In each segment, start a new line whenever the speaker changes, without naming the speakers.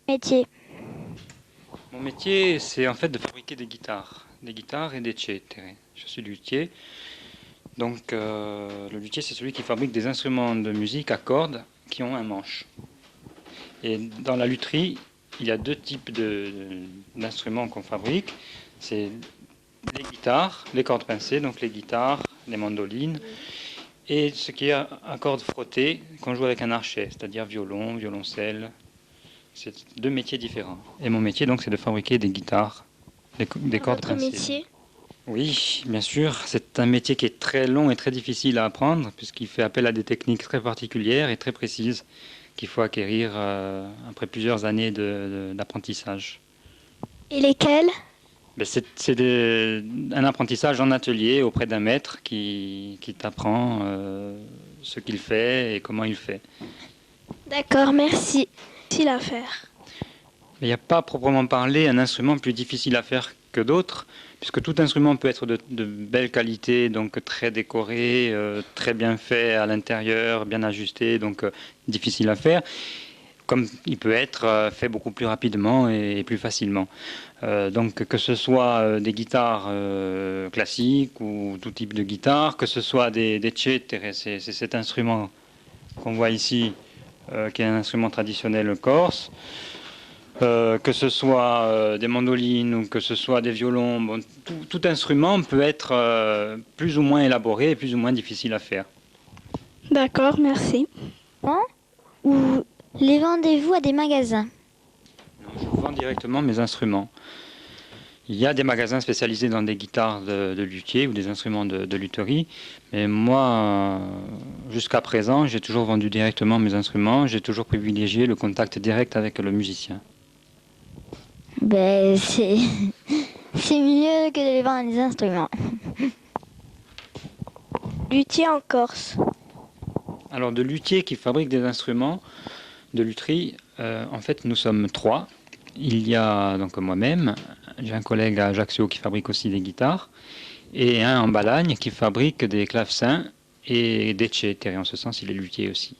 Métier.
Mon métier, c'est en fait de fabriquer des guitares et des cettere. Je suis luthier. Donc, le luthier, c'est celui qui fabrique des instruments de musique à cordes qui ont un manche. Et dans la lutherie, il y a deux types d'instruments qu'on fabrique. C'est les guitares, les cordes pincées, donc les guitares, les mandolines, et ce qui est à cordes frottées qu'on joue avec un archet, c'est-à-dire violon, violoncelle. C'est deux métiers différents. Et mon métier, donc, c'est de fabriquer des guitares, des cordes
Votre
pincées.
métier?
Oui, bien sûr. C'est un métier qui est très long et très difficile à apprendre, puisqu'il fait appel à des techniques très particulières et très précises qu'il faut acquérir après plusieurs années d'apprentissage.
Et lesquels?
Ben, un apprentissage en atelier auprès d'un maître qui t'apprend ce qu'il fait et comment il fait.
D'accord, merci. Difficile à faire.
Mais il n'y a pas proprement parlé un instrument plus difficile à faire que d'autres, puisque tout instrument peut être de belle qualité, donc très décoré, très bien fait à l'intérieur, bien ajusté, donc difficile à faire, comme il peut être fait beaucoup plus rapidement et plus facilement. Donc que ce soit des guitares classiques ou tout type de guitare, que ce soit des cettere, c'est cet instrument qu'on voit ici, qui est un instrument traditionnel corse, que ce soit des mandolines ou que ce soit des violons, bon, tout instrument peut être plus ou moins élaboré et plus ou moins difficile à faire.
D'accord, merci.
Ou les vendez-vous à des magasins?
Non, je vends directement mes instruments. Il y a des magasins spécialisés dans des guitares de luthier ou des instruments de lutherie, mais moi, jusqu'à présent, j'ai toujours vendu directement mes instruments, j'ai toujours privilégié le contact direct avec le musicien.
Ben, c'est mieux que de les vendre des instruments.
Luthier en Corse.
Alors, de luthiers qui fabriquent des instruments de lutherie, en fait, nous sommes trois. Il y a donc moi-même, j'ai un collègue à Ajaccio qui fabrique aussi des guitares, et un en Balagne qui fabrique des clavecins et des cettere. En ce sens, il est luthier aussi.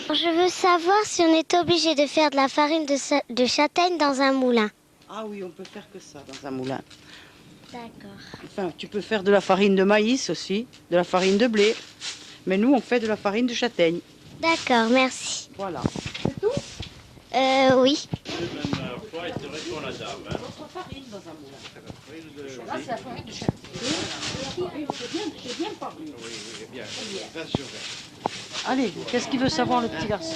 Je veux savoir si on est obligé de faire de la farine de châtaigne dans un moulin.
Ah oui, on peut faire que ça dans un moulin.
D'accord.
Enfin, tu peux faire de la farine de maïs aussi, de la farine de blé. Mais nous, on fait de la farine de châtaigne.
D'accord, merci.
Voilà.
Oui.
Notre farine dans un moulin. Là, c'est la farine de châtaigne. C'est bien parlé.
Oui, bien. Bien sûr.
Allez, qu'est-ce qu'il veut savoir le petit garçon?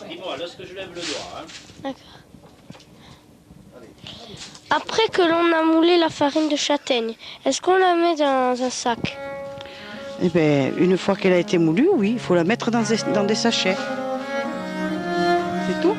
Dis-moi, lorsque je lève le doigt.
D'accord. Après que l'on a moulé la farine de châtaigne, est-ce qu'on la met dans un sac?
Eh bien, une fois qu'elle a été moulue, oui, il faut la mettre dans des sachets. C'est tout.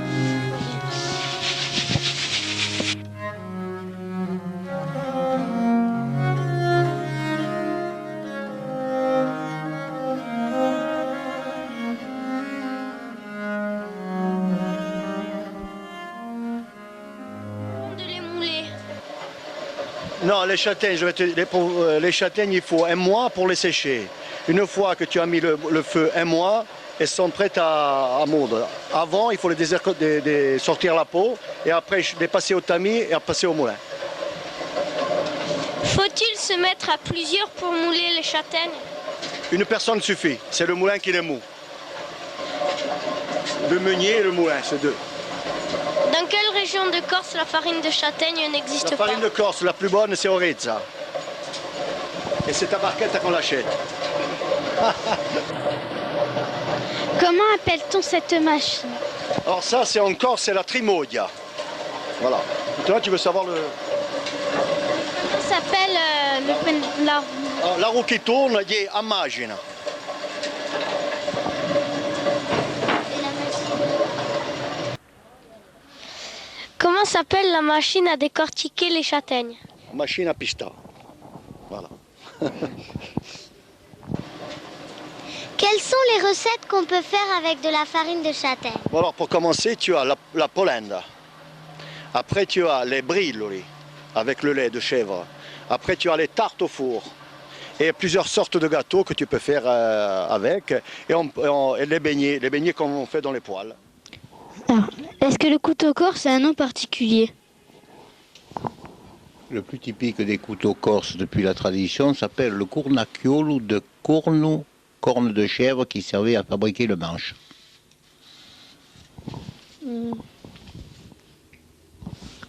De les mouler.
Non, les châtaignes, les châtaignes, il faut un mois pour les sécher. Une fois que tu as mis le feu un mois, elles sont prêtes à moudre. Avant, il faut sortir la peau et après les passer au tamis et à passer au moulin.
Faut-il se mettre à plusieurs pour mouler les châtaignes?
Une personne suffit, c'est le moulin qui les moud. Le meunier et le moulin, c'est deux.
Dans quelle région de Corse la farine de châtaigne n'existe
La
pas?
farine de Corse, la plus bonne, c'est Orizza. Et c'est ta barquette qu'on l'achète.
Comment appelle-t-on cette machine?
Alors ça, c'est en Corse, c'est la trimodia. Voilà. Maintenant, tu veux savoir le...
Comment s'appelle la...
Alors, la roue qui tourne, dit immagine.
Comment s'appelle la machine à décortiquer les châtaignes?
Machine à pista. Voilà.
Quelles sont les recettes qu'on peut faire avec de la farine de châtaigne?
Bon, alors pour commencer, tu as la polenta. Après, tu as les briloli avec le lait de chèvre. Après, tu as les tartes au four. Et plusieurs sortes de gâteaux que tu peux faire avec. Et les beignets comme on fait dans les poêles.
Est-ce que le couteau corse a un nom particulier?
Le plus typique des couteaux corses depuis la tradition s'appelle le cornacchiolo de cornu, corne de chèvre qui servait à fabriquer le manche.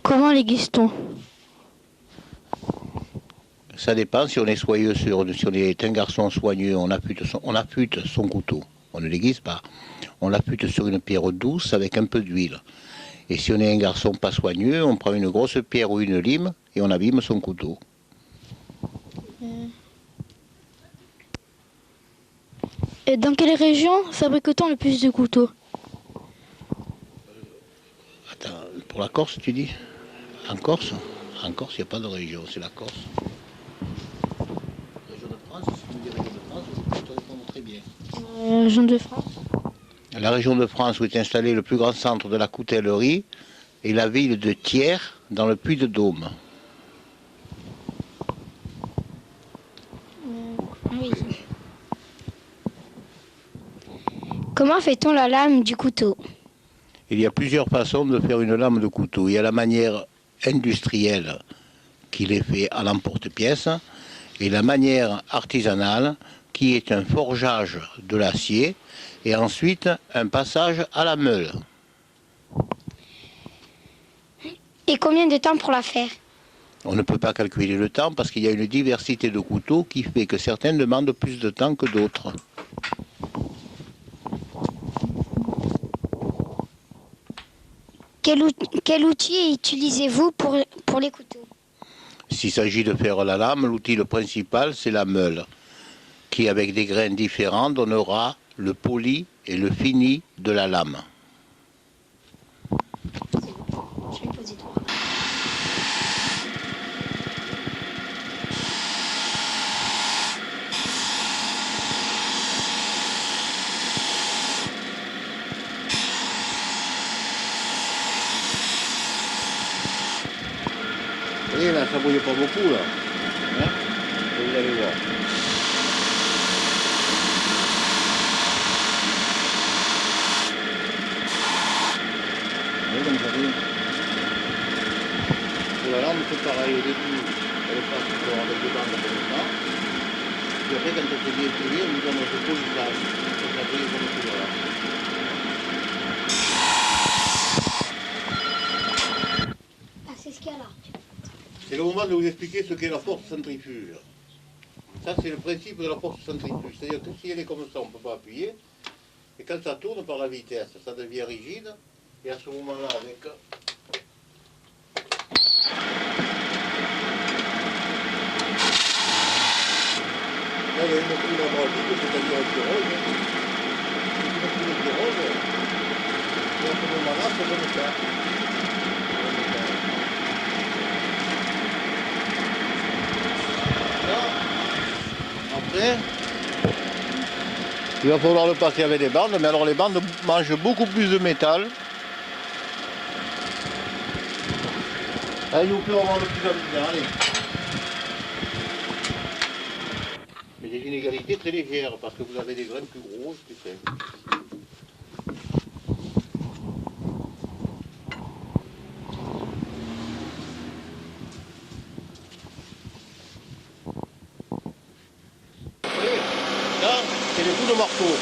Comment l'aiguise-t-on?
Ça dépend si on est soyeux, si on est un garçon soigneux, on affûte son couteau. On ne l'aiguise pas. On l'affûte sur une pierre douce avec un peu d'huile. Et si on est un garçon pas soigneux, on prend une grosse pierre ou une lime et on abîme son couteau.
Et dans quelle région fabrique-t-on le plus de couteaux?
Attends, pour la Corse, tu dis? En Corse? En Corse, il n'y a pas de région, c'est la Corse. Région de France, si vous dites région de France, je peux te répondre très bien.
Région de France.
La région de France où est installé le plus grand centre de la coutellerie est la ville de Thiers, dans le Puy-de-Dôme.
Oui. Comment fait-on la lame du couteau?
Il y a plusieurs façons de faire une lame de couteau. Il y a la manière industrielle qui est faite à l'emporte-pièce et la manière artisanale qui est un forgeage de l'acier et ensuite un passage à la meule.
Et combien de temps pour la faire?
On ne peut pas calculer le temps parce qu'il y a une diversité de couteaux qui fait que certains demandent plus de temps que d'autres.
Quel outil utilisez-vous pour les couteaux?
S'il s'agit de faire la lame, l'outil le principal, c'est la meule, qui avec des grains différents donnera le poli et le fini de la lame. Vous voyez là, ça bouille pas beaucoup là. Hein? Vous allez voir. Vous voyez comme ça bouille. Pour la lampe, c'est pareil. Au début, elle passe avec des bandes comme ça. Puis après, quand elle s'est bien pliée, on lui donne un peu de gaz. Donc ça brille comme tout là.
Ah, c'est ce qu'il y a là.
C'est le moment de vous expliquer ce qu'est la force centrifuge. Ça, c'est le principe de la force centrifuge. C'est-à-dire que si elle est comme ça, on ne peut pas appuyer. Et quand ça tourne par la vitesse, ça devient rigide. Et à ce moment-là, avec... Là, il y a une plume hydraulique, c'est-à-dire un pyrone. Une plume de pyrone. Et à ce moment-là, c'est comme ça. Après, il va falloir le passer avec des bandes, mais alors les bandes mangent beaucoup plus de métal. Allez, nous pouvons avoir le plus amusant, allez. Mais des inégalités très légères, parce que vous avez des graines plus grosses, plus faibles. Là, c'est les coups de marteau.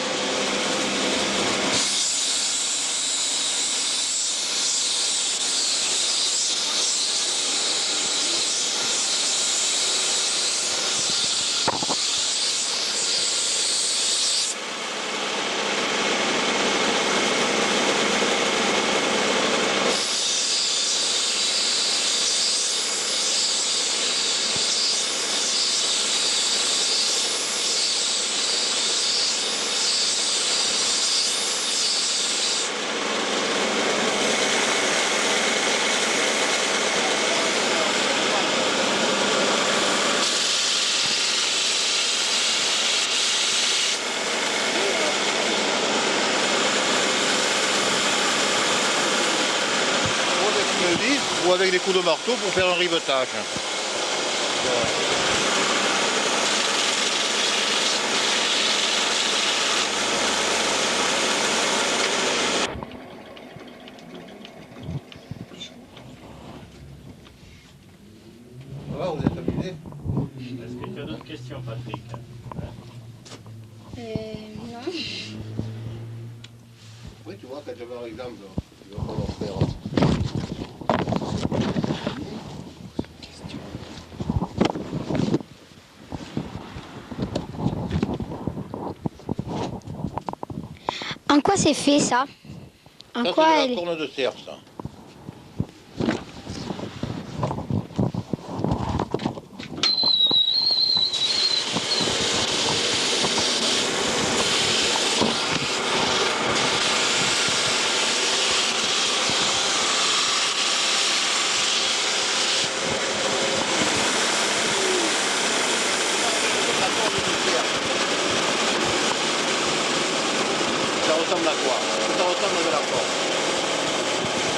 vis ou avec des coups de marteau pour faire un rivetage. Ça va, vous êtes amusé?
Est-ce que tu as d'autres questions, Patrick?
Non.
Oui, tu vois, quand j'avais un exemple, il va falloir faire.
En quoi c'est fait ça? En
Ça,
quoi
c'est de
elle...
la corne de cerf, ça. Ça ressemble à quoi? Ça ressemble à de la corde.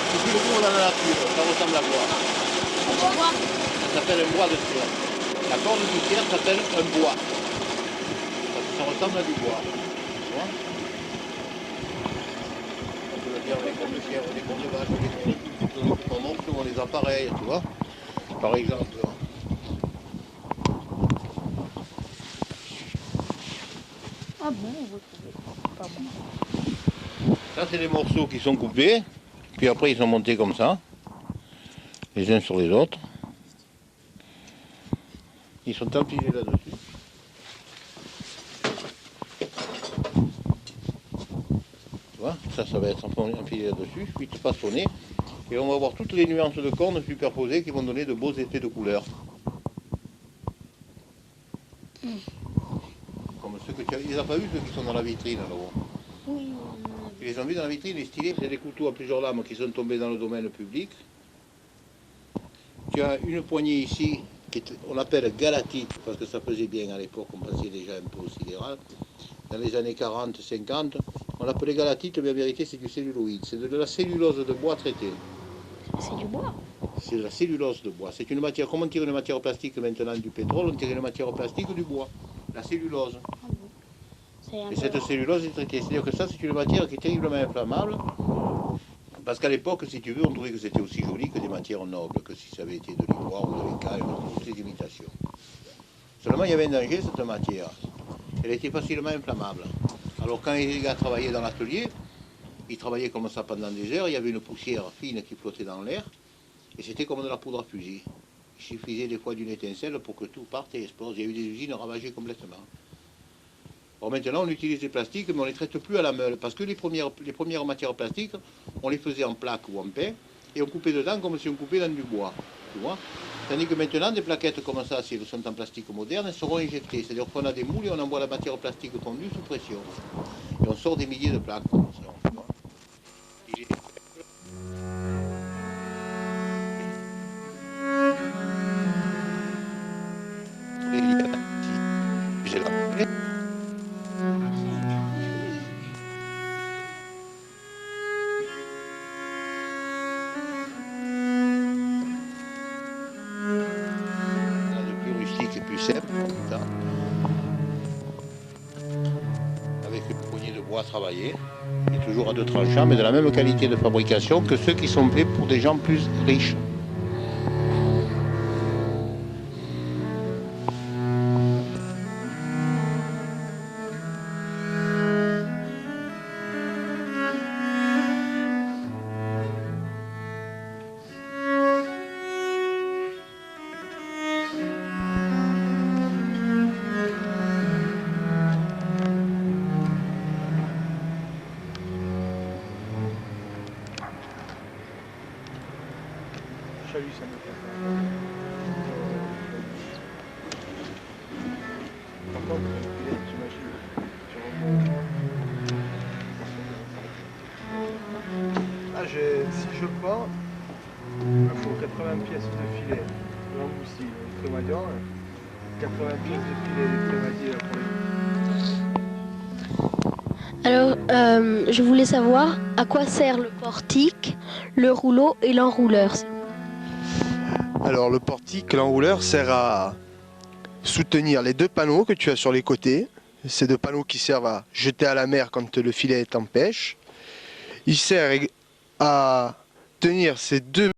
Si tu le trouves dans la nature, ça ressemble à quoi? Ça s'appelle un bois de cerf. La corde du cerf s'appelle un bois. Parce que ça ressemble à du bois. Tu vois? On peut le dire des cordes de chèvre, des cordes de vache, des cordes de tout. On montre souvent les appareils, tu vois? Par exemple.
Ah bon, on va trouver. Pas bon.
Ça, c'est des morceaux qui sont coupés, puis après ils sont montés comme ça, les uns sur les autres. Ils sont empilés là-dessus. Tu vois, ça va être empilé là-dessus, puis façonné. Et on va avoir toutes les nuances de cornes superposées qui vont donner de beaux effets de couleurs. Comme ceux que tu as... Il les a pas vus, ceux qui sont dans la vitrine là-haut.
Oui.
Ils les ont vus dans la vitrine, les stylés. C'est des couteaux à plusieurs lames qui sont tombés dans le domaine public. Tu as une poignée ici, on appelle galatite, parce que ça faisait bien à l'époque, on passait déjà un peu au sidéral. Dans les années 40, 50, on l'appelait galatite, mais en vérité c'est du celluloïde. C'est de la cellulose de bois traitée.
C'est du bois.
C'est de la cellulose de bois. C'est une matière, comme on tire une matière plastique maintenant du pétrole, on tire une matière plastique du bois. La cellulose. Et cette cellulose est traitée. C'est-à-dire que ça, c'est une matière qui est terriblement inflammable. Parce qu'à l'époque, si tu veux, on trouvait que c'était aussi joli que des matières nobles, que si ça avait été de l'ivoire ou de l'écaille, toutes les imitations. Seulement, il y avait un danger, cette matière. Elle était facilement inflammable. Alors, quand les gars travaillaient dans l'atelier, ils travaillaient comme ça pendant des heures, il y avait une poussière fine qui flottait dans l'air, et c'était comme de la poudre à fusil. Il suffisait des fois d'une étincelle pour que tout parte et explose. Il y a eu des usines ravagées complètement. Or maintenant, on utilise des plastiques, mais on ne les traite plus à la meule, parce que les premières matières plastiques, on les faisait en plaques ou en pain, et on coupait dedans comme si on coupait dans du bois. Tu vois? Tandis que maintenant, des plaquettes comme ça, si elles sont en plastique moderne, elles seront injectées. C'est-à-dire qu'on a des moules et on envoie la matière plastique fondue sous pression. Et on sort des milliers de plaques comme ça. Tu vois? Plus simple, comme ça. Avec une poignée de bois travaillé, et toujours à 2 tranchants, mais de la même qualité de fabrication que ceux qui sont faits pour des gens plus riches.
Chalut, ça me fait. Par contre, j'imagine, tu remontes. Ah, si je pars, il me faut 80 pièces de filet de l'emboussi, le crémaillon, 80 pièces de filet de crémaillé pour les...
Alors, Je voulais savoir à quoi sert le portique, le rouleau et l'enrouleur.
Alors le portique, l'enrouleur sert à soutenir les deux panneaux que tu as sur les côtés. Ces deux panneaux qui servent à jeter à la mer quand le filet est en pêche. Il sert à tenir ces deux